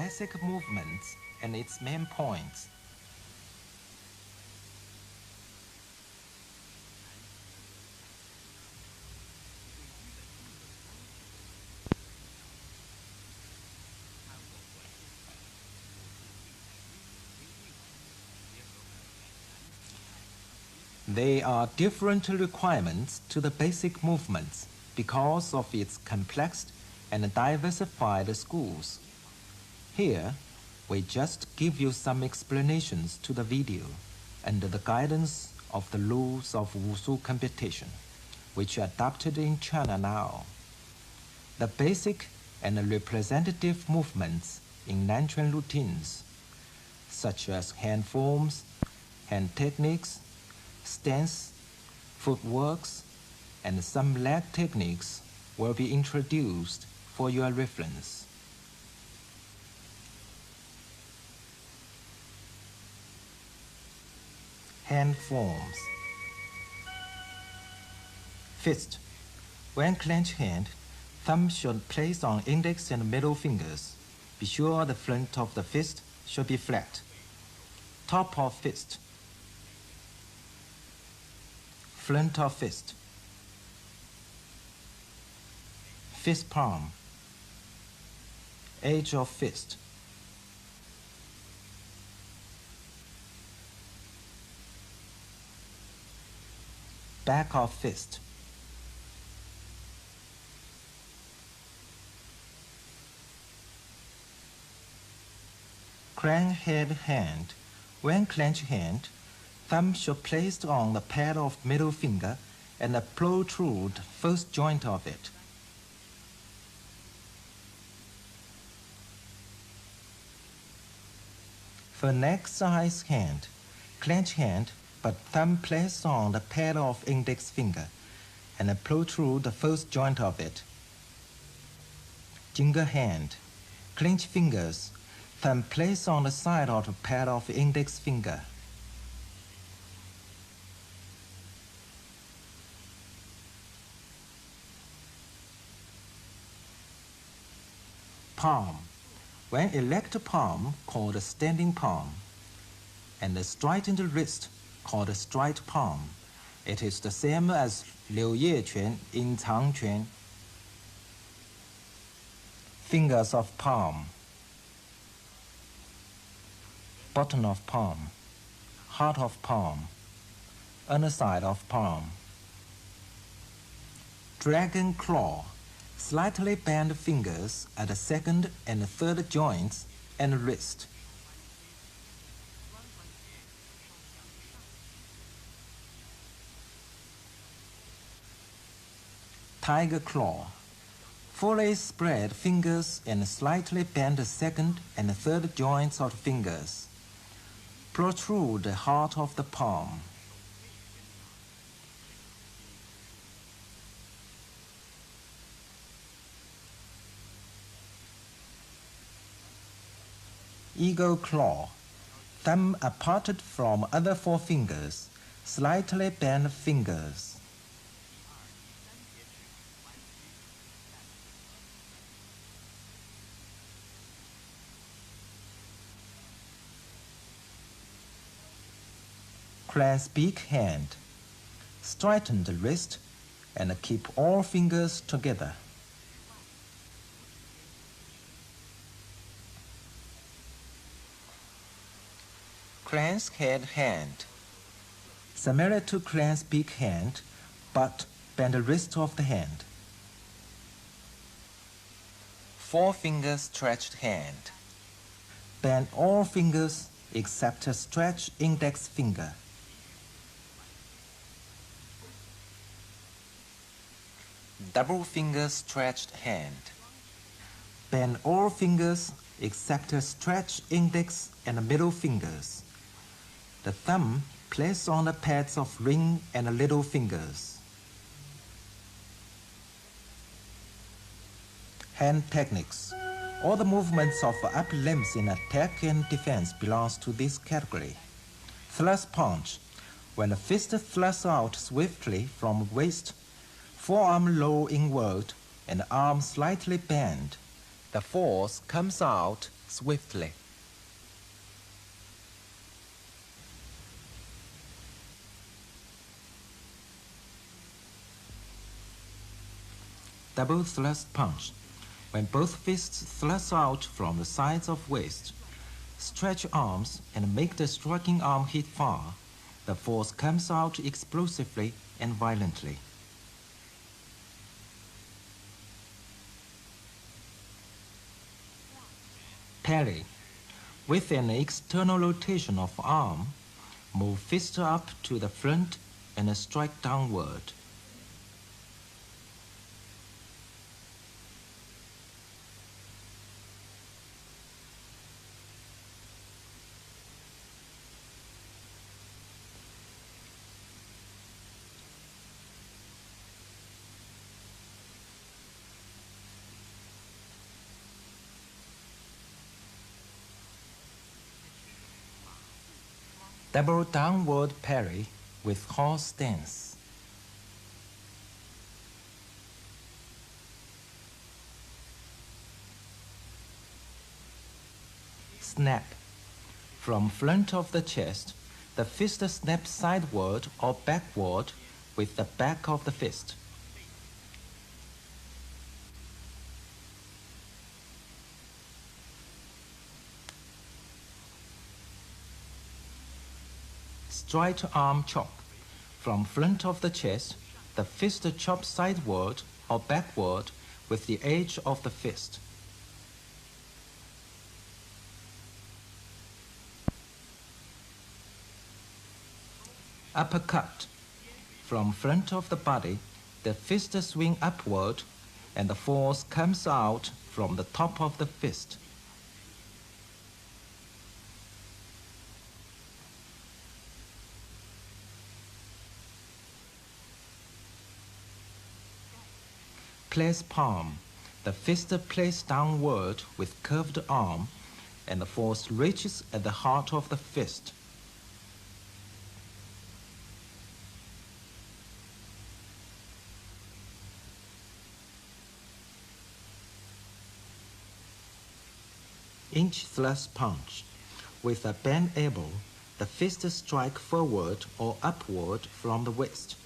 basic movements and its main points. There are different requirements to the basic movements because of its complex and diversified schools. Here, we just give you some explanations to the video under the guidance of the rules of Wushu competition, which are adopted in China now. The basic and representative movements in Nanquan routines, such as hand forms, hand techniques, stance, footworks, and some leg techniques will be introduced for your reference. Hand forms. Fist. When clenched hand, thumb should place on index and middle fingers. Be sure the front of the fist should be flat. Top of fist. Front of fist. Fist palm. Edge of fist. Back of fist. Crank-head hand. When clenched hand, thumb should place on the pad of middle finger and protrude first joint of it. For next size hand, clenched hand, but thumb placed on the pad of index finger and protrude the first joint of it. Finger hand, clenched fingers, thumb placed on the side of the pad of index finger. Palm. When erect palm, called standing palm, and the straightened wrist, called straight palm. It is the same as Liu Ye Quan in Chang Quan. Fingers of palm. Bottom of palm. Heart of palm. Underside of palm. Dragon claw. Slightly bent fingers at the second and third joints and wrist. Tiger claw. Fully spread fingers and slightly bent second and third joints of fingers. Protrude the heart of the palm. Eagle claw. Thumb aparted from other four fingers, slightly bent fingers. Clasp big hand. Straighten the wrist and keep all fingers together. Clasp head hand. Similar to clasp big hand, but bend the wrist of the hand. Four fingers stretched hand. Bend all fingers except stretch index finger. Double finger stretched hand. Bend all fingers except stretch index and middle fingers. The thumb placed on the pads of ring and little fingers. Hand techniques. All the movements of upper limbs in attack and defense belongs to this category. Thrust punch. When the fist thrusts out swiftly from waist, forearm low inward and arm slightly bent, the force comes out swiftly. Double thrust punch. When both fists thrust out from the sides of waist, stretch arms and make the striking arm hit far. The force comes out explosively and violently. Parry. With an external rotation of arm, move fist up to the front and strike downward. Double downward parry with horse stance. Snap. From front of the chest, the fist snaps sideward or backward with the back of the fist. Straight arm chop. From front of the chest, the fist chops sideward or backward with the edge of the fist. Uppercut. From front of the body, the fist swing upward and the force comes out from the top of the fist. Place palm. The fist placed downward with curved arm and the force reaches at the heart of the fist. Inch thrust punch. With a bent elbow, the fist strike forward or upward from the waist.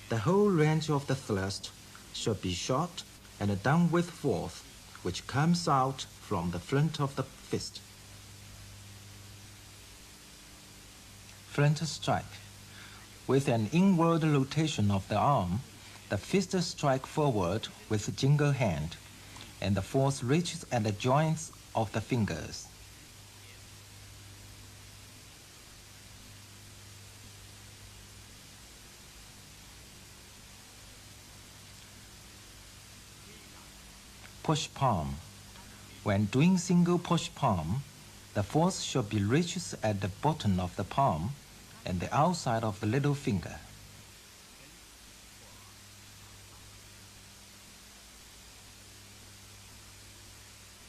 The whole range of the thrust should be short and done with force, which comes out from the front of the fist. Front strike. With an inward rotation of the arm, the fist strike forward with jingle hand, and the force reaches at the joints of the fingers. Push palm. When doing single push palm, the force should be reached at the bottom of the palm and the outside of the little finger.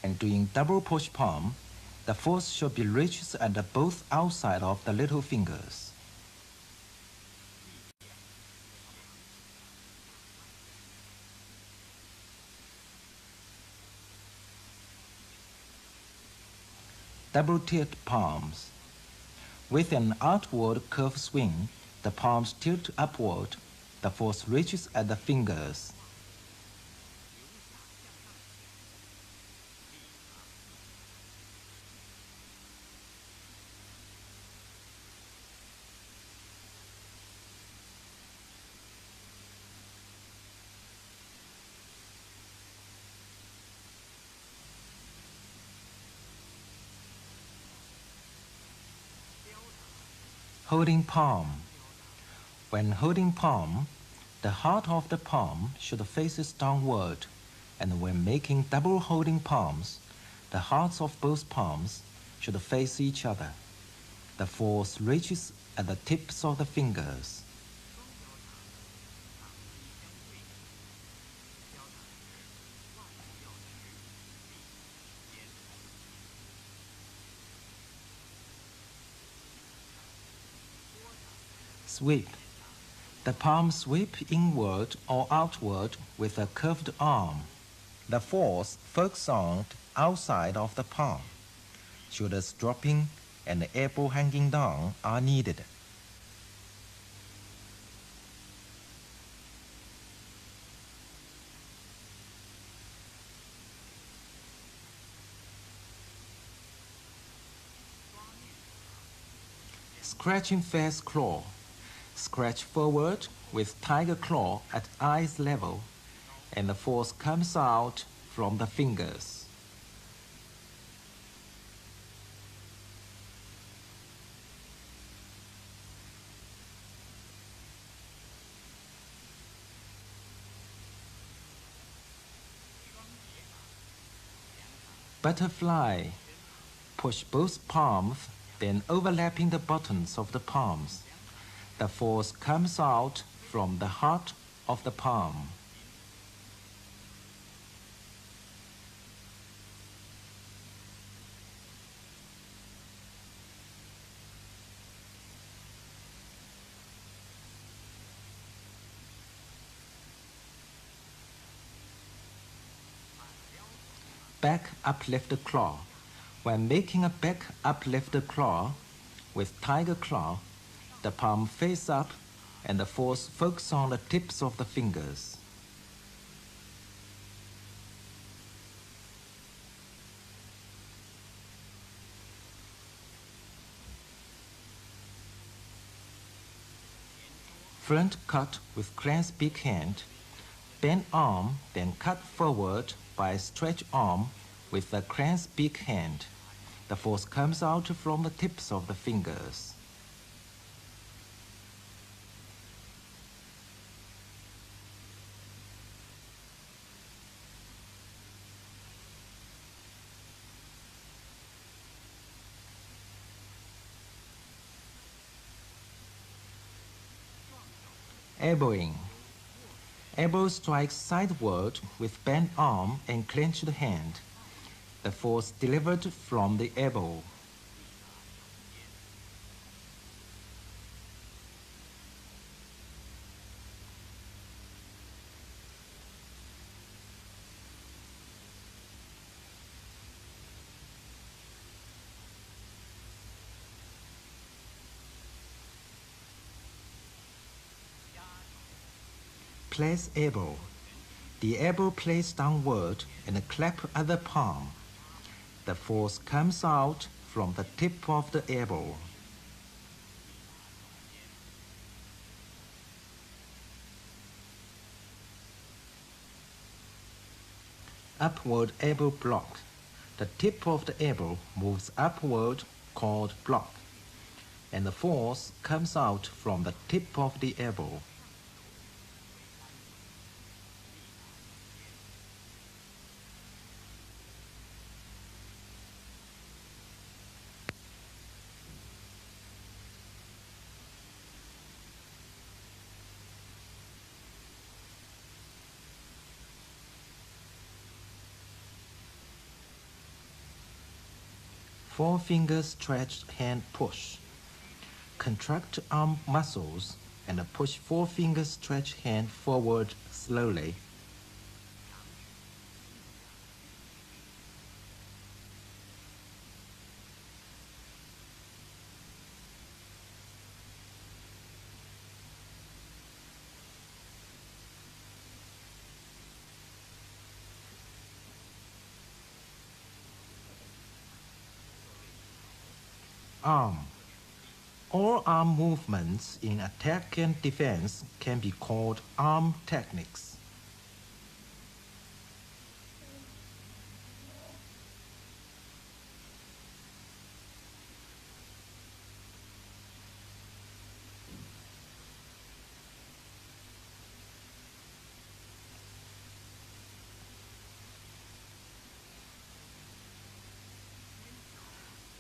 And doing double push palm, the force should be reached at the both outside of the little fingers. Double tilt palms. With an outward curve swing, the palms tilt upward. The force reaches at the fingers. Holding palm. When holding palm, the heart of the palm should face downward, and when making double holding palms, the hearts of both palms should face each other. The force reaches at the tips of the fingers. Sweep. The palm sweep inward or outward with a curved arm. The force focuses on the outside of the palm. shoulders dropping and the elbow hanging down are needed. Scratching fast claw. Scratch forward with tiger claw at eyes level, and the force comes out from the fingers. Butterfly. Push both palms, then overlapping the buttons of the palms. The force comes out from the heart of the palm. Back uplifted claw. When making a back uplifted claw with tiger claw, the palm face up and the force focuses on the tips of the fingers. Front cut with clenched big hand. Bend arm, then cut forward by stretch arm with the clenched big hand. The force comes out from the tips of the fingers. Elbowing. Elbow strikes sideward with bent arm and clenched hand. The force delivered from the elbow. Place elbow. The elbow placed downward and clap other palm. The force comes out from the tip of the elbow. Upward elbow block. The tip of the elbow moves upward, called block, and the force comes out from the tip of the elbow. Four fingers stretched hand push. Contract arm muscles and push four fingers stretched hand forward slowly. Arm. All arm movements in attack and defense can be called arm techniques.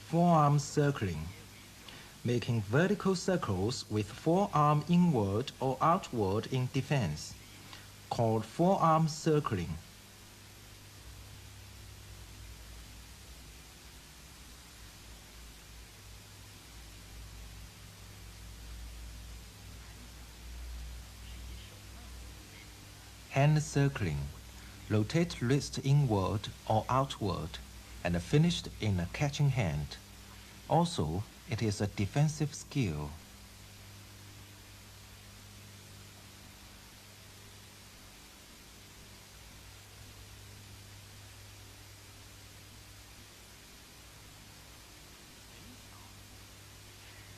Forearm circling. Making vertical circles with forearm inward or outward in defense, called forearm circling. Hand circling. Rotate wrist inward or outward and finished in a catching hand. Also, it is a defensive skill.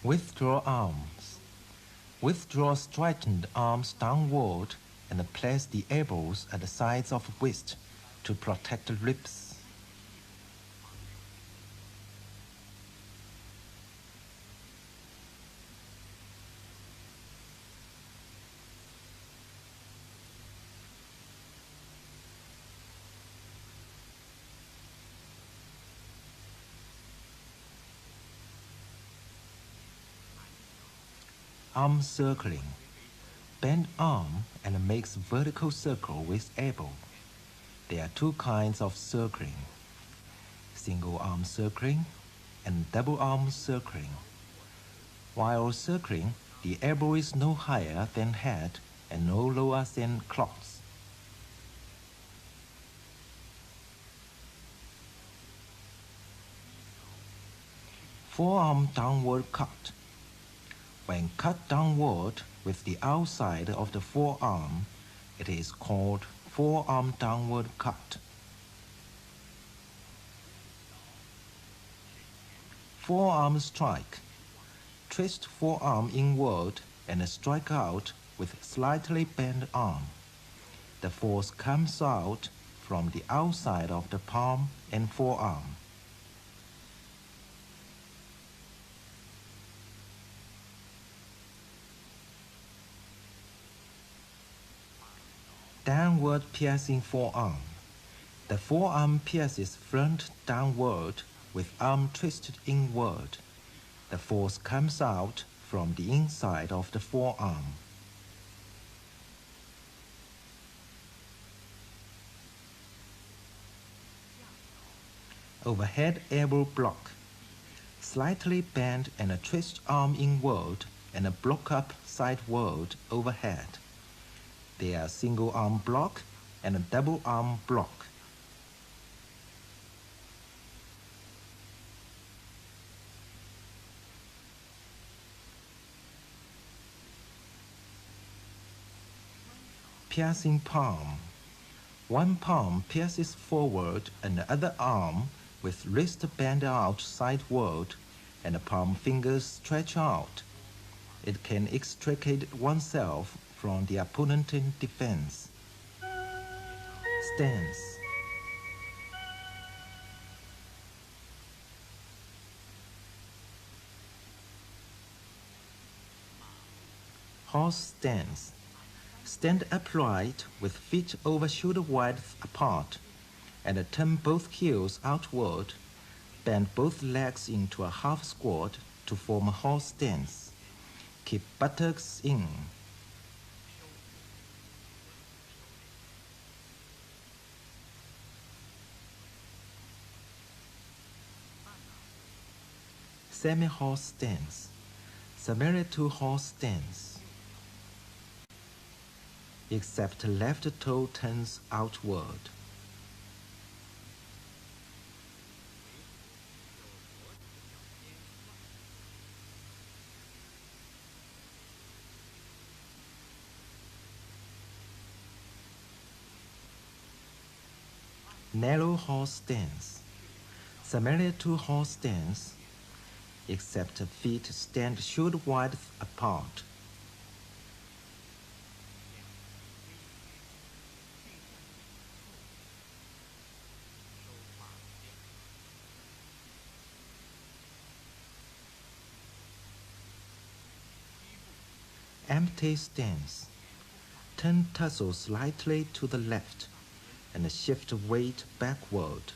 Withdraw arms. Withdraw straightened arms downward and place the elbows at the sides of waist to protect ribs. Arm circling. Bend arm and makes vertical circle with elbow. There are two kinds of circling: single arm circling and double arm circling. While circling, the elbow is no higher than head and no lower than cloth. Forearm downward cut. When cut downward with the outside of the forearm, it is called forearm downward cut. Forearm strike. Twist forearm inward and strike out with slightly bent arm. The force comes out from the outside of the palm and forearm. Downward piercing forearm. The forearm pierces front downward with arm twisted inward. The force comes out from the inside of the forearm. Overhead elbow block. Slightly bend and twist arm inward and block up sideward overhead. There are single arm block and a double arm block. Piercing palm. One palm pierces forward and the other arm with wrist bent out sideward and the palm fingers stretch out. It can extricate oneself from the opponent in defense. Stance. Horse stance. Stand upright with feet over shoulder width apart and turn both heels outward. Bend both legs into a half squat to form a horse stance. Keep buttocks in. Semi-horse stance. Similar to horse stance, except left toe turns outward. Narrow horse stance. Similar to horse stance, except feet stand shoulder width apart. Empty stance. Turn torso slightly to the left and shift weight backward.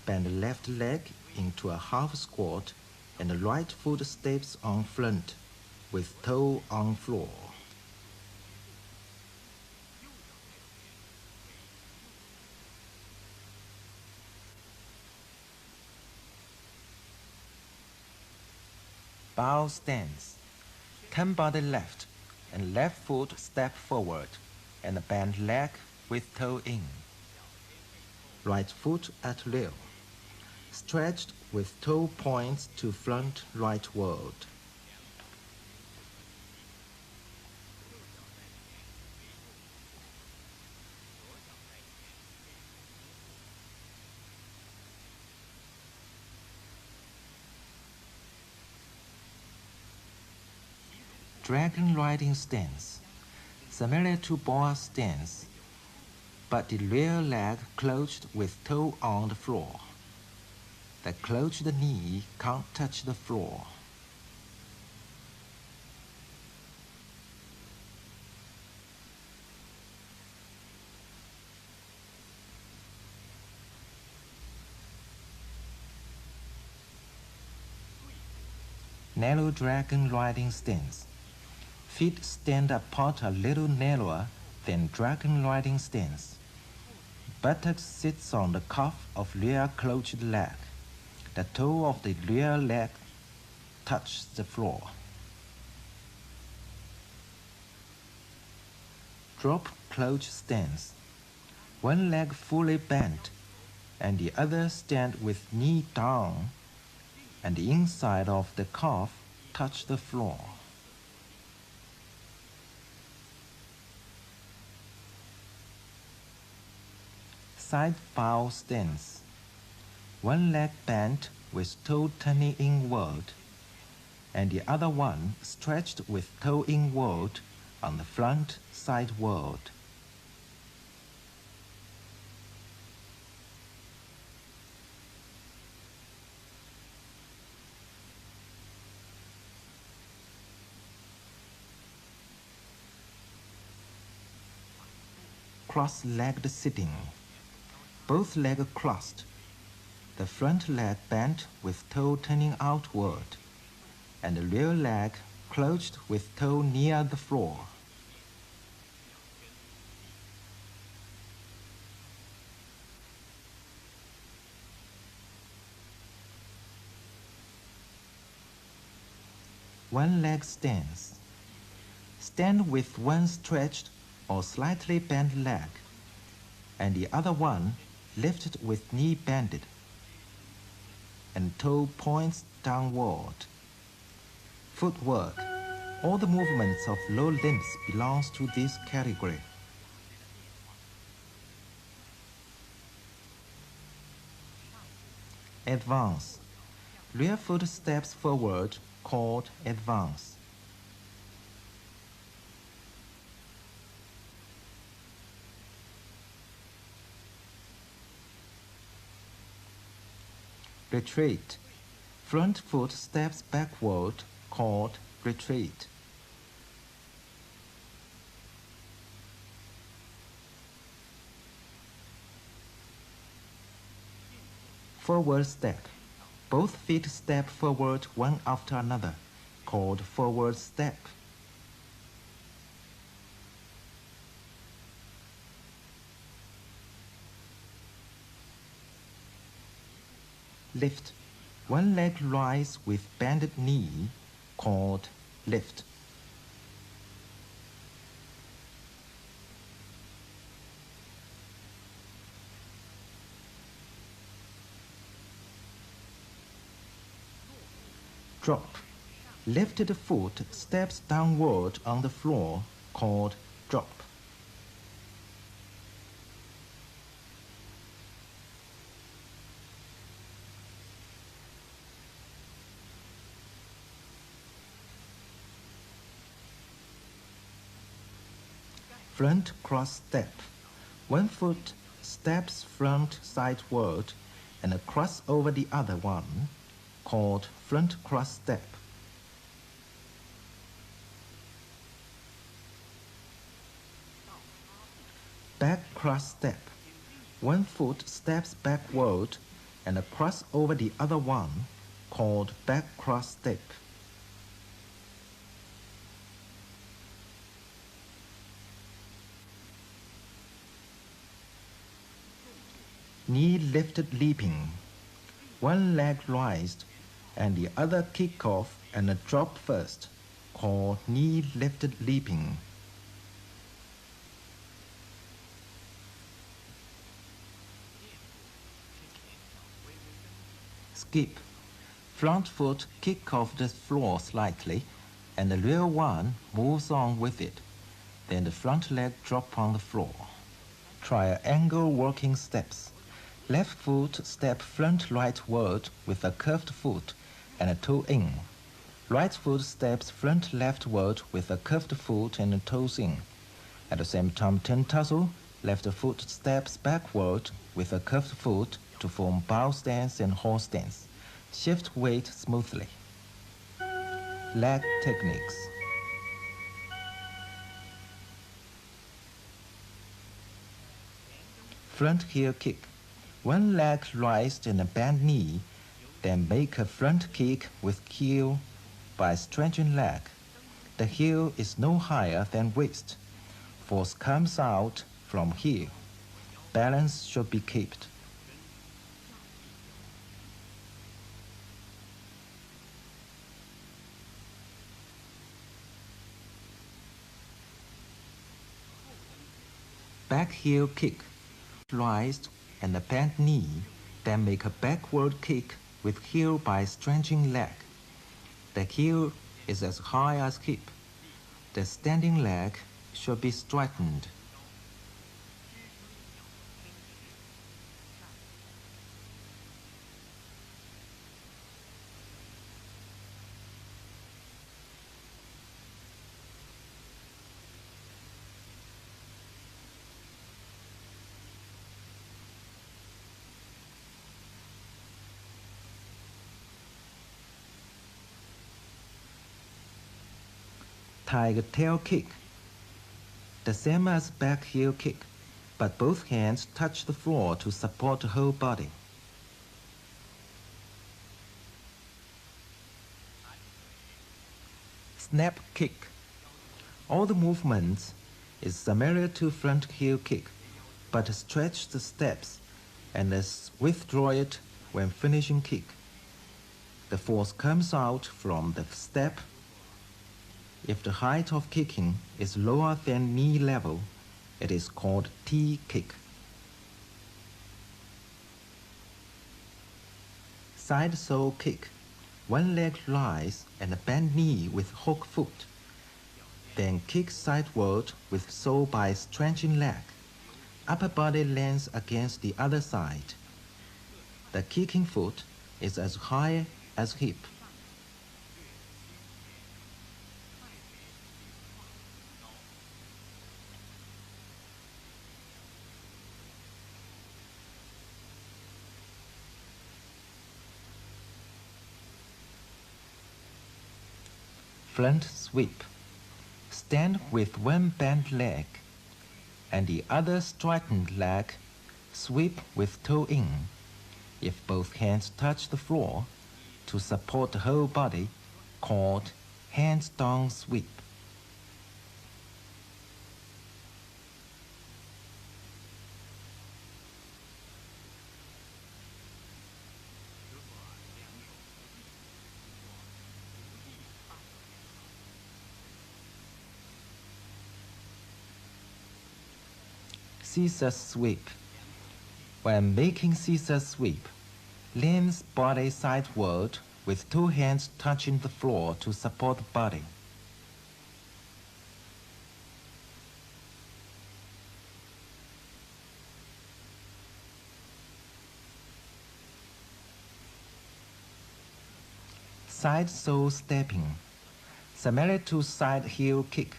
Bend left leg into a half squat and right foot steps on front with toe on floor. Bow stance. Turn body left and left foot step forward and bend leg with toe in. Right foot at rear. stretched with toe points to front rightward. Dragon riding stance, similar to boa stance, but the rear leg closed with toe on the floor. The closed knee can't touch the floor. Narrow dragon riding stance. Feet stand apart a little narrower than dragon riding stance. Buttocks sits on the cuff of rear closed leg. The toe of the rear leg touches the floor. Drop closed stance. One leg fully bent and the other stand with knee down and the inside of the calf touch the floor. Side bow stance. One leg bent with toe turning inward and the other one stretched with toe inward on the front sideward. Cross-legged sitting. Both legs crossed. The front leg bent with toe turning outward, and the rear leg closed with toe near the floor. One leg stance. Stand with one stretched or slightly bent leg, and the other one lifted with knee bended, and toe points downward. Footwork. All the movements of lower limbs belongs to this category. Advance. Rear foot steps forward, called advance. Retreat. Front foot steps backward, called retreat. Forward step. Both feet step forward one after another, called forward step. Lift. One leg rise with bended knee, called lift. Drop. Lifted foot steps downward on the floor, called drop. Front cross step. One foot steps front sideward and cross over the other one, called front cross step. Back cross step. One foot steps backward and cross over the other one, called back cross step. Knee lifted leaping. One leg raised and the other kick off and drop first, called knee lifted leaping. Skip. Front foot kick off the floor slightly, and the rear one moves on with it. Then the front leg drop on the floor. Triangle working steps. Left foot step front rightward with a curved foot and a toe in. Right foot steps front leftward with a curved foot and toes in. At the same time, turn tussle, left foot steps backward with a curved foot to form bow stance and horse stance. Shift weight smoothly. Leg techniques. Front heel kick. One leg raised and a bent knee, then make a front kick with heel by stretching leg. The heel is no higher than waist. Force comes out from heel. Balance should be kept. Back heel kick. Raised and a bent knee, then make a backward kick with heel by stretching leg. The heel is as high as hip. The standing leg should be straightened. Tiger tail kick. The same as back heel kick, but both hands touch the floor to support the whole body. Snap kick. All the movements is similar to front heel kick, but stretch the steps and withdraw it when finishing kick. The force comes out from the step. If the height of kicking is lower than knee level, it is called T kick. Side sole kick. One leg rise and a bent knee with hook foot. Then kick sideward with sole by stretching leg. Upper body lands against the other side. The kicking foot is as high as hip. Front sweep. Stand with one bent leg and the other straightened leg. Sweep with toe in. If both hands touch the floor, to support the whole body, called hands down sweep. Scissor sweep. When making scissor sweep, lean body sideward with two hands touching the floor to support the body. Side sole stepping. Similar to side heel kick,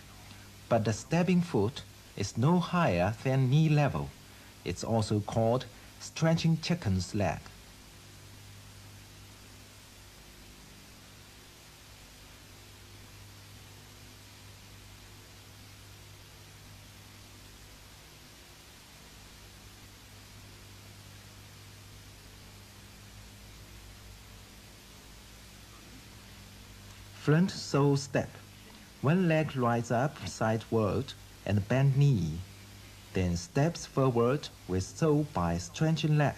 but the stepping foot is no higher than knee level. It's also called stretching chicken's leg. Front sole step. One leg rises up sideward and bend knee, then steps forward with sole by stretching leg.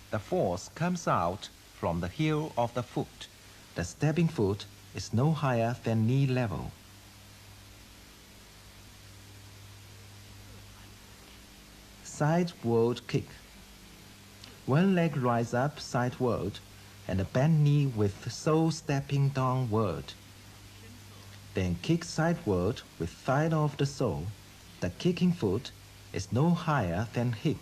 The force comes out from the heel of the foot. The stepping foot is no higher than knee level. Sideward kick. One leg rises up sideward and bend knee with sole stepping downward. Then kick sideward with thigh of the sole. The kicking foot is no higher than hip.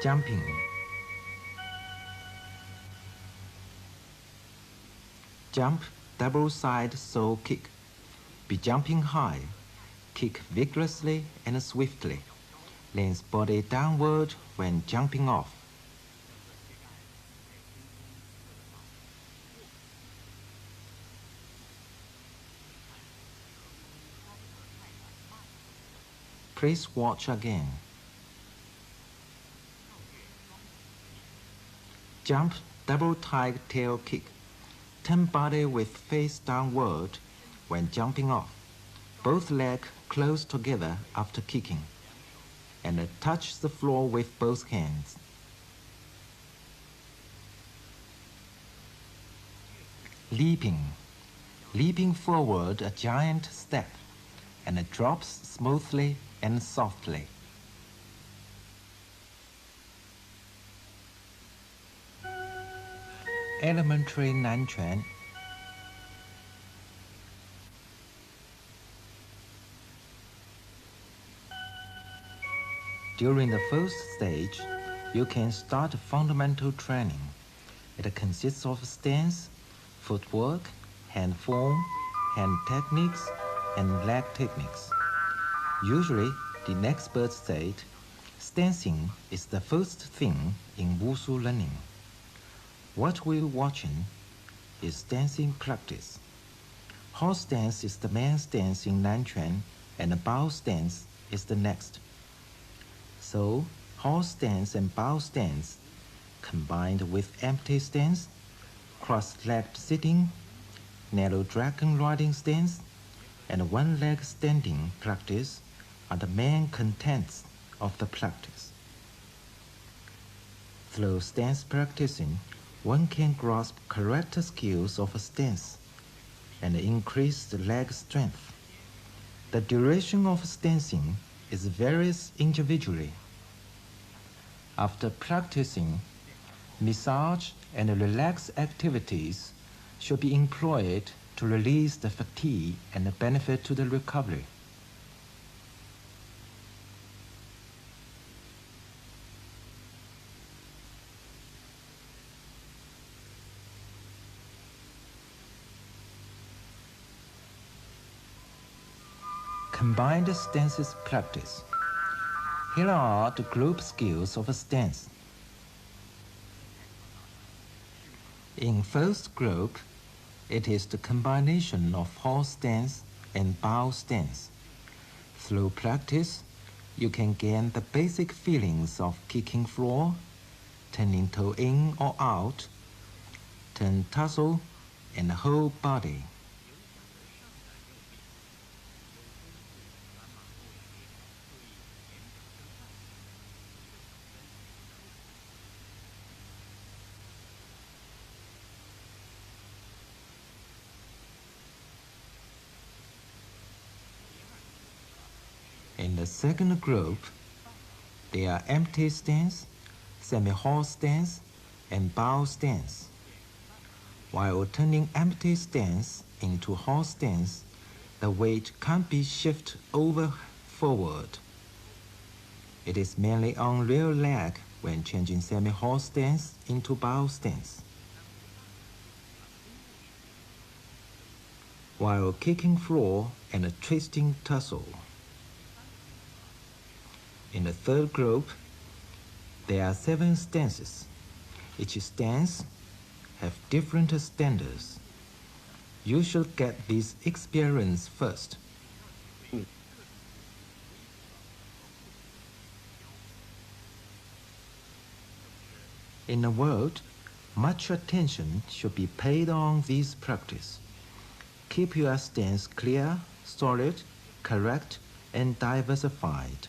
Jumping. Jump, double side sole kick. Be jumping high. Kick vigorously and swiftly. Leans body downward when jumping off. Please watch again. Jump, double tight tail kick. Turn body with face downward when jumping off. Both legs close together after kicking. And touch the floor with both hands. Leaping. Leaping forward a giant step and drops smoothly and softly. Elementary Nanquan. During the first stage, you can start fundamental training. It consists of stance, footwork, hand form, hand techniques, and leg techniques. Usually, the experts said, stancing is the first thing in Wushu learning. What we're watching is dancing practice. Horse stance is the main stance in Nanquan, and bow stance is the next. So, horse stance and bow stance, combined with empty stance, cross-legged sitting, narrow dragon riding stance, and one-leg standing practice are the main contents of the practice. Through stance practicing, one can grasp correct skills of a stance and increase the leg strength. The duration of stancing is varies individually. After practicing, massage and relax activities should be employed to release the fatigue and benefit to the recovery. Combined stances practice. Here are the group skills of a stance. In first group, it is the combination of horse stance and bow stance. Through practice, you can gain the basic feelings of kicking floor, turning toe in or out, turn tussle, and whole body. In the second group, there are empty stance, semi-horse stance, and bow stance. While turning empty stance into horse stance, the weight can't be shifted over forward. It is mainly on rear leg when changing semi-horse stance into bow stance. While kicking floor and twisting tussle. In the third group, there are 7 stances. Each stance have different standards. You should get this experience first. In a world, much attention should be paid on this practice. Keep your stance clear, solid, correct, and diversified.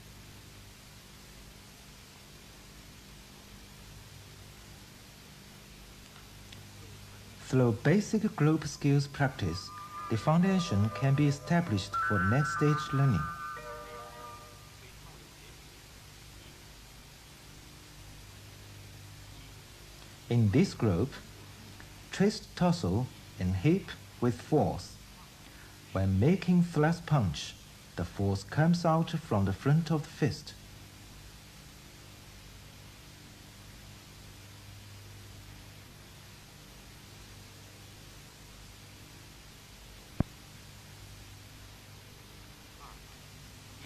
Through basic group skills practice, the foundation can be established for next stage learning. In this group, twist torso and hip with force. When making thrust punch, the force comes out from the front of the fist.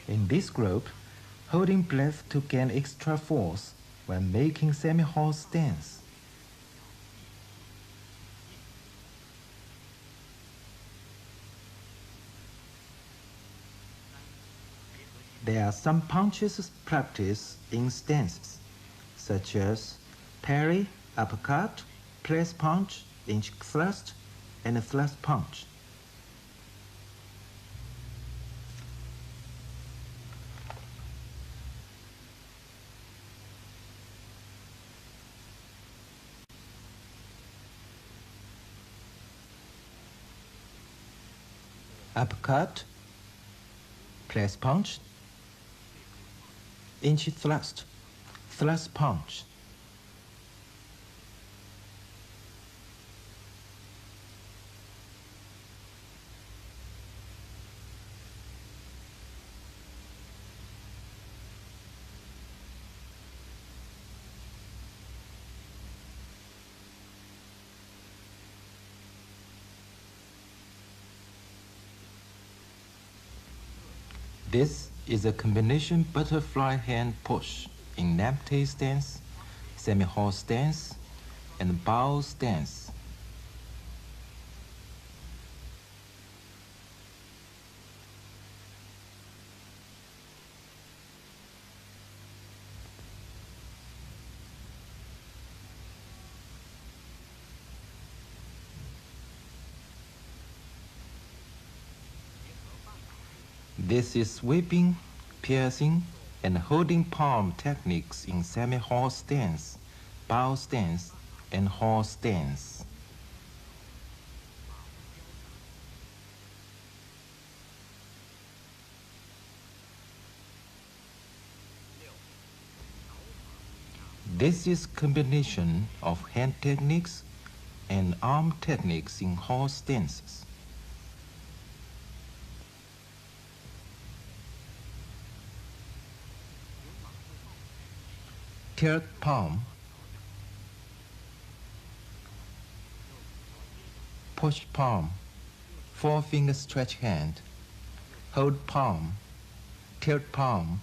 In this group, holding breath to gain extra force when making semi-horse stance. There are some punches practiced in stances, such as parry, uppercut, press punch, inch thrust, and thrust punch. Uppercut, press punch, inch thrust, thrust punch. This is a combination butterfly hand push in empty stance, semi-horse stance, and bow stance. This is sweeping, piercing, and holding palm techniques in semi-horse stance, bow stance, and horse stance. This is combination of hand techniques and arm techniques in horse stances. Tilt palm, push palm, four-finger stretch hand, hold palm, tilt palm,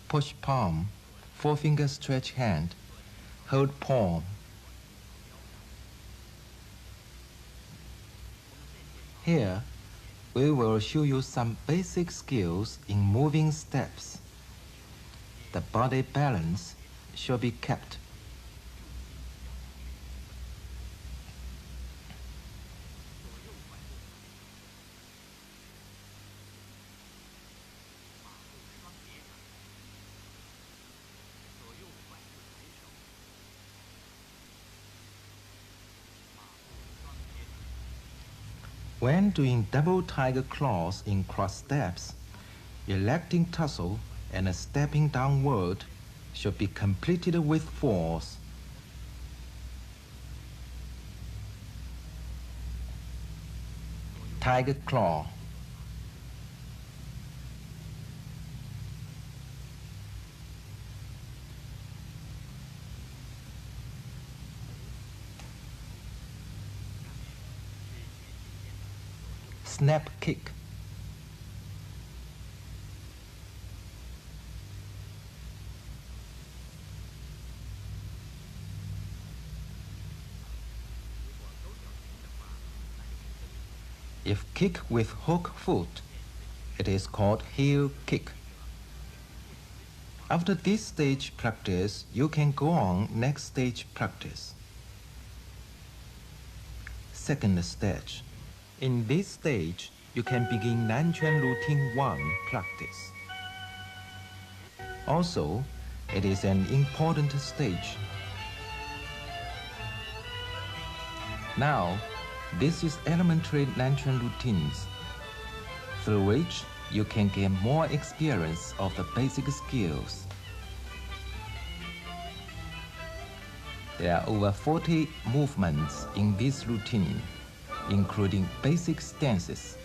push palm, four-finger stretch hand, hold palm. Here, we will show you some basic skills in moving steps. The body balance should be kept. When doing double tiger claws in cross steps, electing tussle and stepping downward should be completed with force. Tiger claw. Snap kick. If kick with hook foot, it is called heel kick. After this stage practice, you can go on next stage practice. Second stage. In this stage, you can begin Nanquan routine 1 practice. Also, it is an important stage. Now, this is elementary Nanquan routines, through which you can gain more experience of the basic skills. There are over 40 movements in this routine, including basic stances,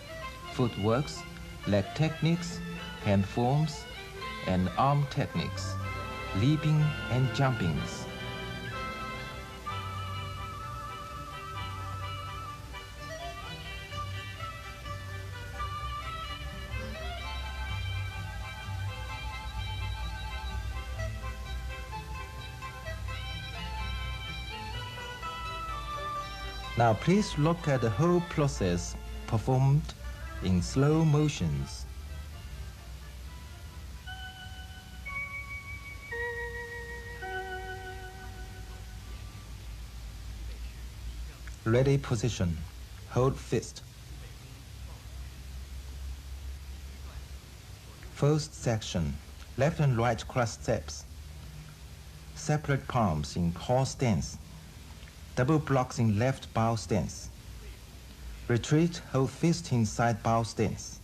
footworks, leg techniques, hand forms, and arm techniques, leaping and jumpings. Now please look at the whole process performed in slow motions. Ready position. Hold fist. First section. Left and right cross steps. Separate palms in horse stance. Double blocks in left bow stance. Retreat, hold fist in side bow stance.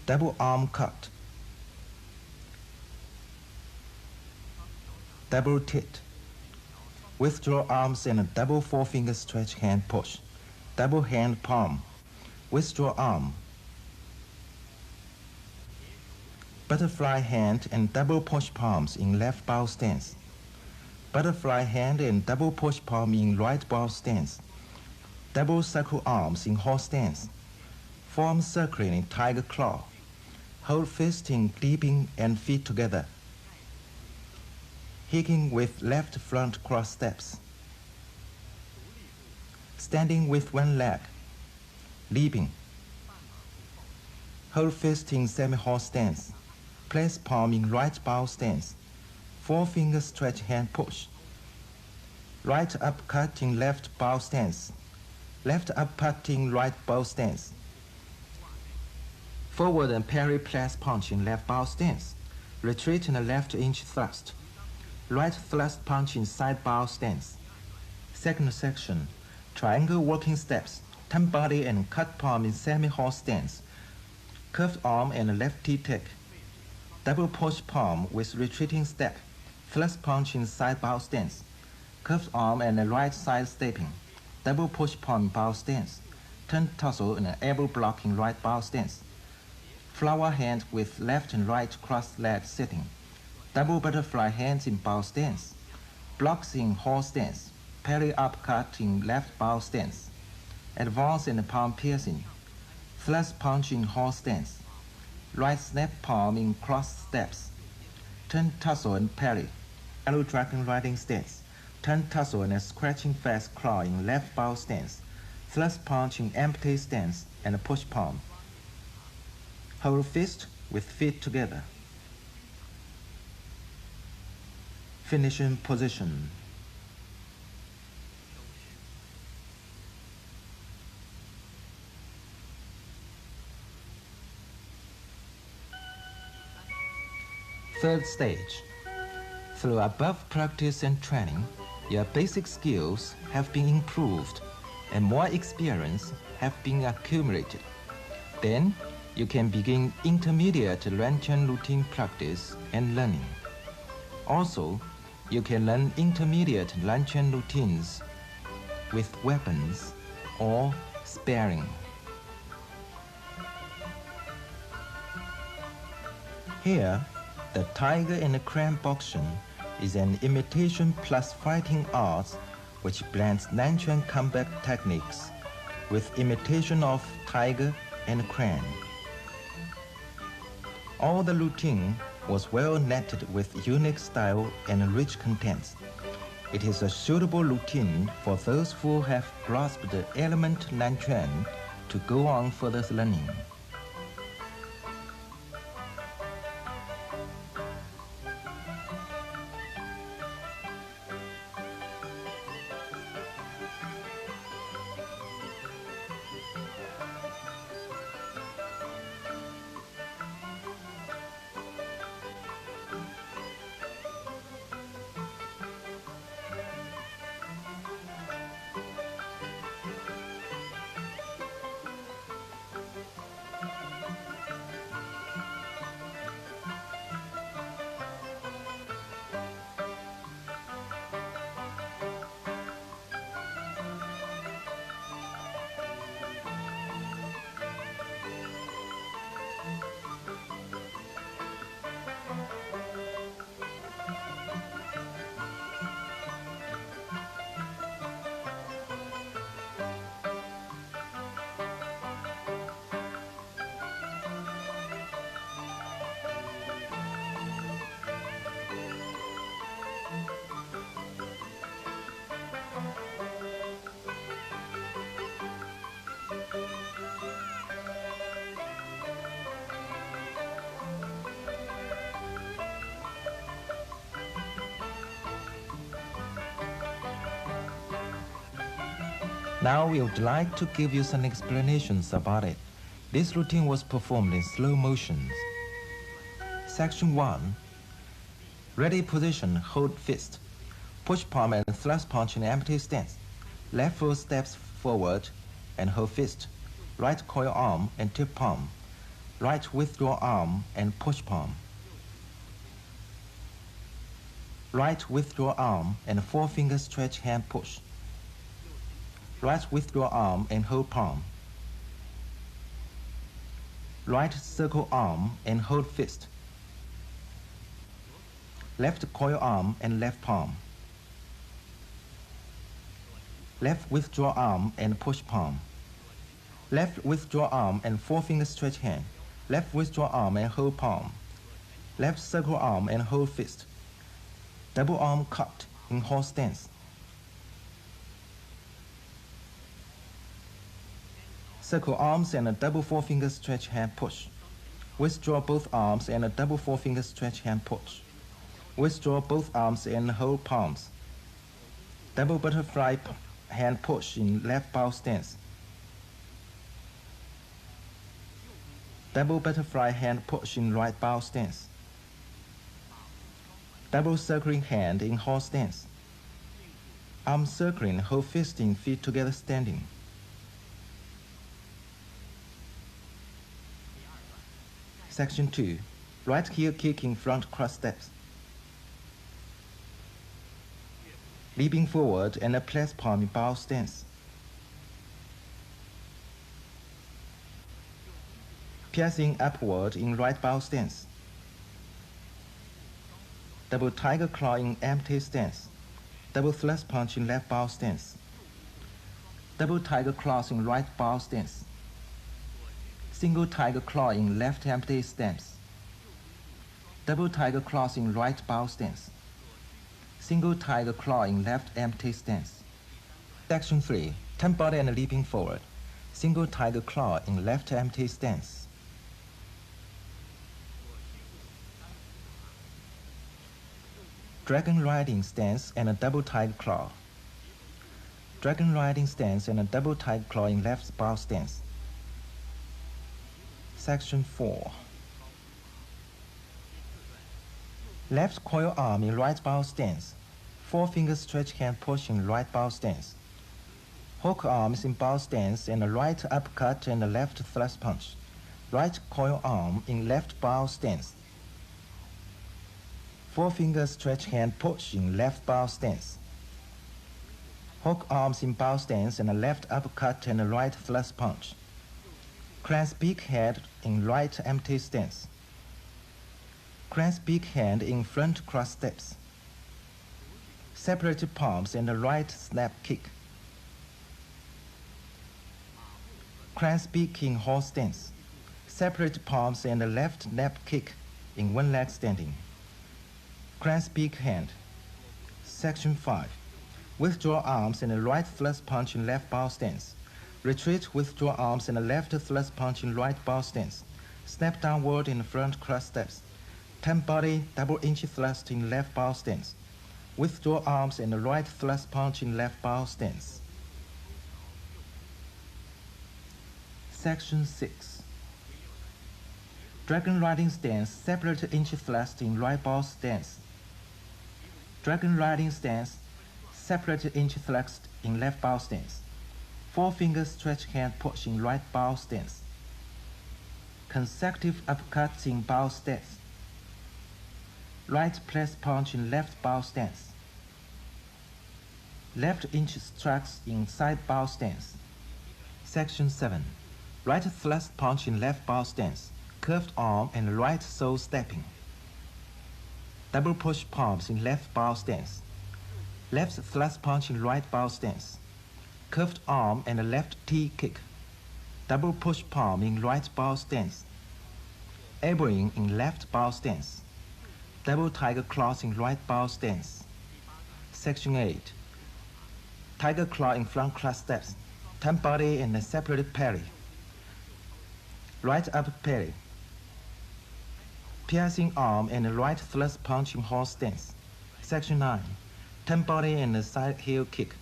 Double arm cut. Double tit. Withdraw arms and a double forefinger stretch hand push. Double hand palm. Withdraw arm. Butterfly hand and double push palms in left bow stance. Butterfly hand and double push palm in right bow stance. Double circle arms in horse stance. Form circle in tiger claw. Hold fist in leaping and feet together. Kicking with left front cross steps. Standing with one leg. Leaping. Hold fist in semi-horse stance. Place palm in right bow stance. Forefinger stretch hand push. Right upcut in left bow stance. Left upcut in right bow stance. Forward and parry press punch in left bow stance. Retreat in a left inch thrust. Right thrust punch in side bow stance. Second section. Triangle walking steps. Turn body and cut palm in semi-horse stance. Curved arm and left T-tick. Double push palm with retreating step. Thrust punch in side bow stance. Curved arm and a right side stepping. Double push palm bow stance. Turn tussle and an elbow block in right bow stance. Flower hand with left and right cross leg sitting. Double butterfly hands in bow stance. Blocks in horse stance. Parry upcut in left bow stance. Advance and palm piercing. Thrust punch in horse stance. Right snap palm in cross steps. Turn tussle and parry. Yellow dragon riding stance. Turn tussle and a scratching fast claw in left bow stance. Thrust punch in empty stance and push palm. Hold fist with feet together. Finishing position. Third stage. Through above practice and training, your basic skills have been improved and more experience have been accumulated. Then, you can begin intermediate Nanquan routine practice and learning. Also, you can learn intermediate Nanquan routines with weapons or sparring. Here, the tiger and the crane boxing is an imitation plus fighting arts which blends Nanquan combat techniques with imitation of tiger and crane. All the routine was well netted with unique style and rich contents. It is a suitable routine for those who have grasped the element Nanquan to go on further learning. Now we would like to give you some explanations about it. This routine was performed in slow motions. Section 1. Ready position, hold fist. Push palm and thrust punch in empty stance. Left foot steps forward and hold fist. Right coil arm and tip palm. Right withdraw arm and push palm. Right withdraw arm and forefinger stretch hand push. Right withdraw arm and hold palm. Right circle arm and hold fist. Left coil arm and left palm. Left withdraw arm and push palm. Left withdraw arm and forefinger stretch hand. Left withdraw arm and hold palm. Left circle arm and hold fist. Double arm cut in horse stance. Circle arms and a double forefinger stretch hand push. Withdraw both arms and a double forefinger stretch hand push. Withdraw both arms and hold palms. Double butterfly hand push in left bow stance. Double butterfly hand push in right bow stance. Double circling hand in horse stance. Arm circling, hold fist in feet together standing. Section 2. Right heel kick in front cross steps. Leaping forward and a press palm in bow stance. Piercing upward in right bow stance. Double tiger claw in empty stance. Double thrust punch in left bow stance. Double tiger claws in right bow stance. Single tiger claw in left empty stance. Double tiger claws in right bow stance. Single tiger claw in left empty stance. Section 3. Turn body and leaping forward. Single tiger claw in left empty stance. Dragon riding stance and a double tiger claw. Dragon riding stance and a double tiger claw in left bow stance. Section 4. Left coil arm in right bow stance. Forefinger stretch hand push in right bow stance. Hook arms in bow stance and a right uppercut and a left thrust punch. Right coil arm in left bow stance. Forefinger stretch hand push in left bow stance. Hook arms in bow stance and a left uppercut and a right thrust punch. Clasp big head in right empty stance. Clasp big hand in front cross steps. Separate palms and a right snap kick. Clasp big in horse stance. Separate palms and a left snap kick in one leg standing. Clasp big hand. Section 5. Withdraw arms and a right thrust punch in left bow stance. Retreat, withdraw arms and a left thrust punch in right bow stance. Snap downward in front cross steps. Turn body, double inch thrust in left bow stance. Withdraw arms and a right thrust punch in left bow stance. Section 6. Dragon riding stance, separate inch thrust in right bow stance. Dragon riding stance, separate inch thrust in left bow stance. Forefinger stretch hand push in right bow stance. Consecutive uppercuts in bow stance. Right press punch in left bow stance. Left inch strikes in side bow stance. Section 7. Right thrust punch in left bow stance. Curved arm and right sole stepping. Double push palms in left bow stance. Left thrust punch in right bow stance. Curved arm and a left T kick. Double push palm in right bow stance. Elbowing in left bow stance. Double tiger claws in right bow stance. Section 8. Tiger claw in front cross steps. Turn body and a separate parry. Right up parry. Piercing arm and a right thrust punch in horse stance. Section 9. Turn body and a side heel kick.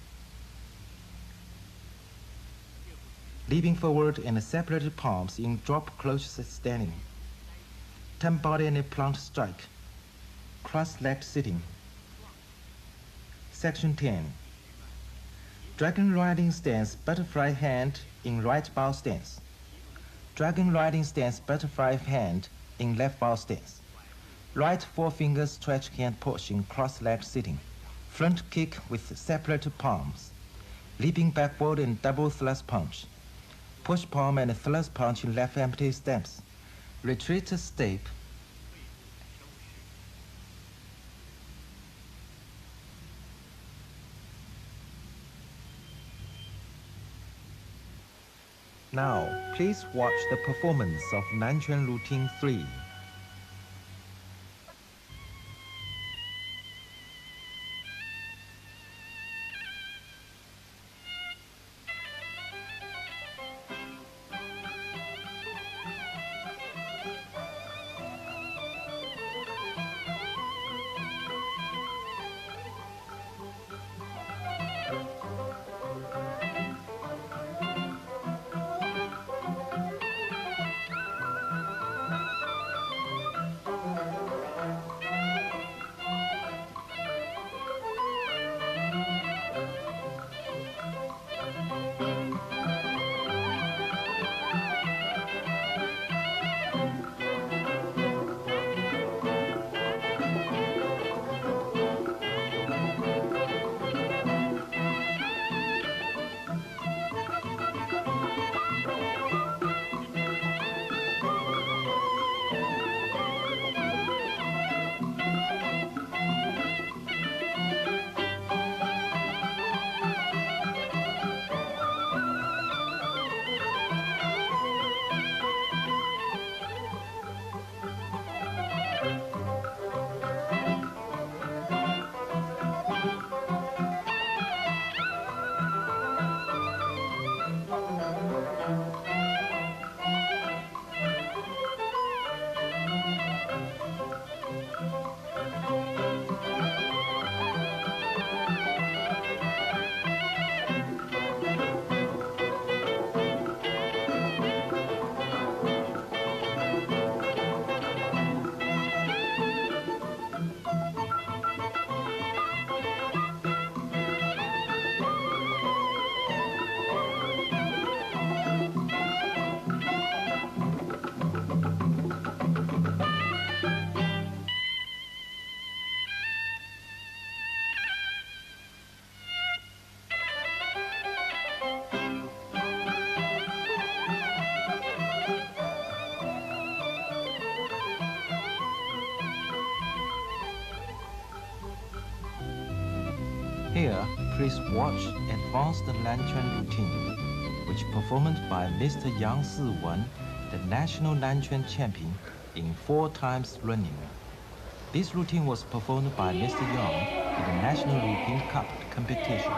leaping forward and separated palms in drop close standing. Turn body and plant strike. Cross-legged sitting. Section 10. Dragon riding stance, butterfly hand in right bow stance. Dragon riding stance, butterfly hand in left bow stance. Right forefinger stretch hand push in cross-legged sitting. Front kick with separated palms. Leaping backward and double thrust punch. Push palm and thrust punch in left empty stance. Retreat step. Now, please watch the performance of Nanquan Routine 3. Here, please watch Advanced Nanquan Routine, which performed by Mr. Yang Si-wen, the national Nanquan champion, in 4 times running. This routine was performed by Mr. Yang in the National Routine Cup competition.